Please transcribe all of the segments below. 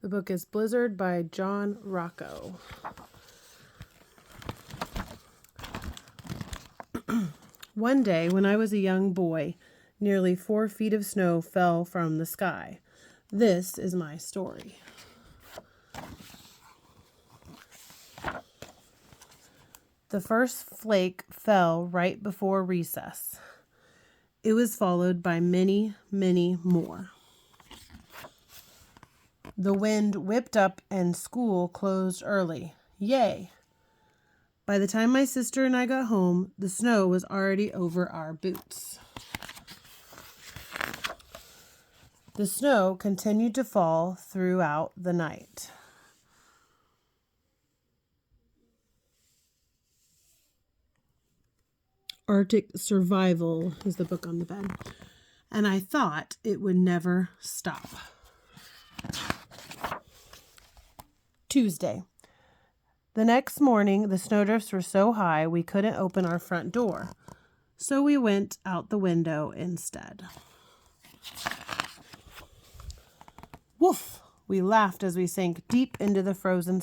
The book is Blizzard by John Rocco. One day, when I was a young boy, nearly 4 feet of snow fell from the sky. This is my story. The first flake fell right before recess. It was followed by many, many more. The wind whipped up and school closed early. Yay! By the time my sister and I got home, the snow was already over our boots. The snow continued to fall throughout the night. Arctic Survival is the book on the bed. And I thought it would never stop. Tuesday. The next morning, the snowdrifts were so high we couldn't open our front door. So we went out the window instead. Woof! We laughed as we sank deep into the frozen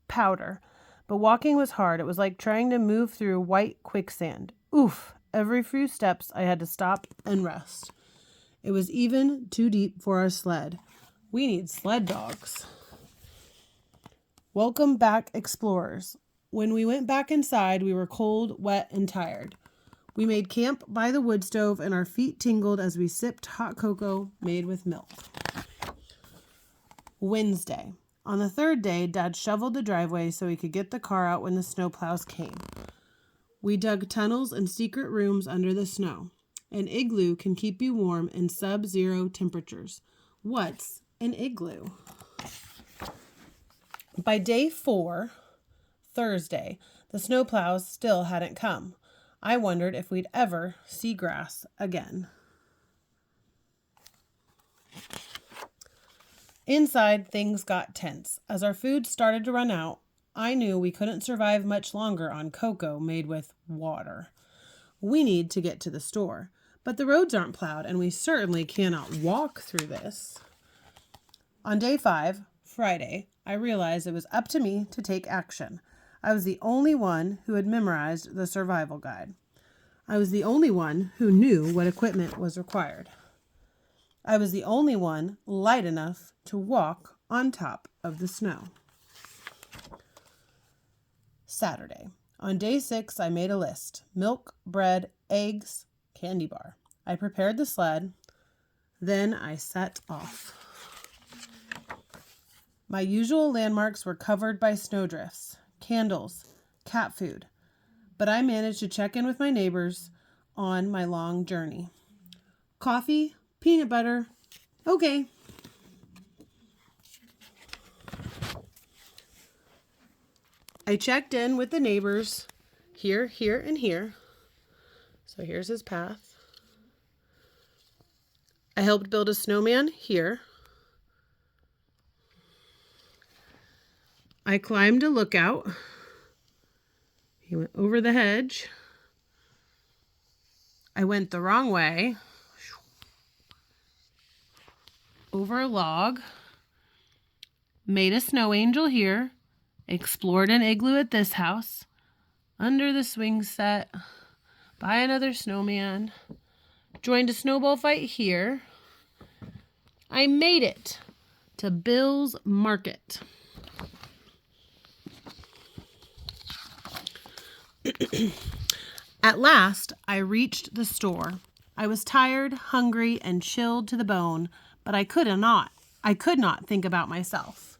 powder. But walking was hard. It was like trying to move through white quicksand. Oof! Every few steps I had to stop and rest. It was even too deep for our sled. We need sled dogs. Welcome back, explorers. When we went back inside, we were cold, wet, and tired. We made camp by the wood stove, and our feet tingled as we sipped hot cocoa made with milk. Wednesday. On the third day, Dad shoveled the driveway so he could get the car out when the snowplows came. We dug tunnels and secret rooms under the snow. An igloo can keep you warm in sub-zero temperatures. What's an igloo? By day 4, Thursday, the snowplows still hadn't come. I wondered if we'd ever see grass again. Inside, things got tense. As our food started to run out, I knew we couldn't survive much longer on cocoa made with water. We need to get to the store, but the roads aren't plowed, and we certainly cannot walk through this. On day 5, Friday, I realized it was up to me to take action. I was the only one who had memorized the survival guide. I was the only one who knew what equipment was required. I was the only one light enough to walk on top of the snow. Saturday. On day 6, I made a list. Milk, bread, eggs, candy bar. I prepared the sled. Then I set off. My usual landmarks were covered by snowdrifts, candles, cat food, but I managed to check in with my neighbors on my long journey. Coffee, peanut butter, okay. I checked in with the neighbors here, here, and here. So here's his path. I helped build a snowman here. I climbed a lookout. He went over the hedge. I went the wrong way. Over a log. Made a snow angel here. Explored an igloo at this house. Under the swing set. By another snowman. Joined a snowball fight here. I made it to Bill's Market. At last, I reached the store. I was tired, hungry, and chilled to the bone, but I could not think about myself.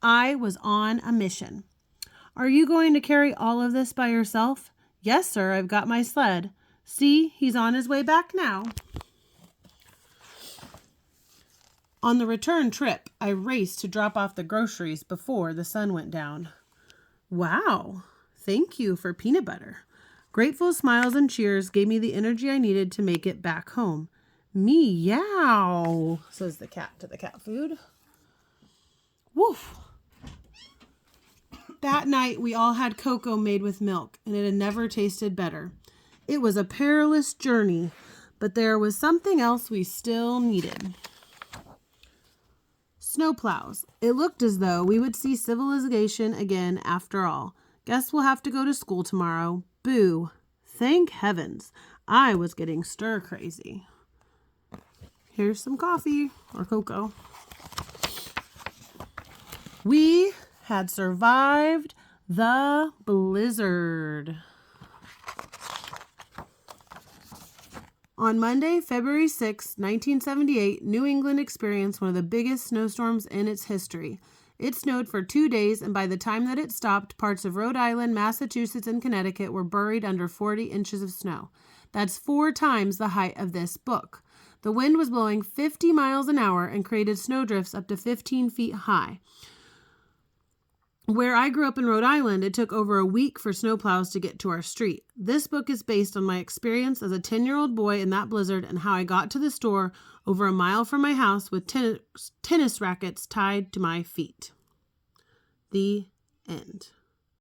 I was on a mission. Are you going to carry all of this by yourself? Yes, sir, I've got my sled. See, he's on his way back now. On the return trip, I raced to drop off the groceries before the sun went down. Wow, thank you for peanut butter. Grateful smiles and cheers gave me the energy I needed to make it back home. Meow, says the cat to the cat food. Woof. That night, we all had cocoa made with milk, and it had never tasted better. It was a perilous journey, but there was something else we still needed. Snowplows. It looked as though we would see civilization again after all. Guess we'll have to go to school tomorrow. Boo. Thank heavens. I was getting stir crazy. Here's some coffee or cocoa. We had survived the blizzard. On Monday, February 6, 1978, New England experienced one of the biggest snowstorms in its history. It snowed for 2 days, and by the time that it stopped, parts of Rhode Island, Massachusetts, and Connecticut were buried under 40 inches of snow. That's 4 times the height of this book. The wind was blowing 50 miles an hour and created snowdrifts up to 15 feet high. Where I grew up in Rhode Island, it took over a week for snowplows to get to our street. This book is based on my experience as a 10-year-old boy in that blizzard and how I got to the store over a mile from my house with tennis rackets tied to my feet. The end.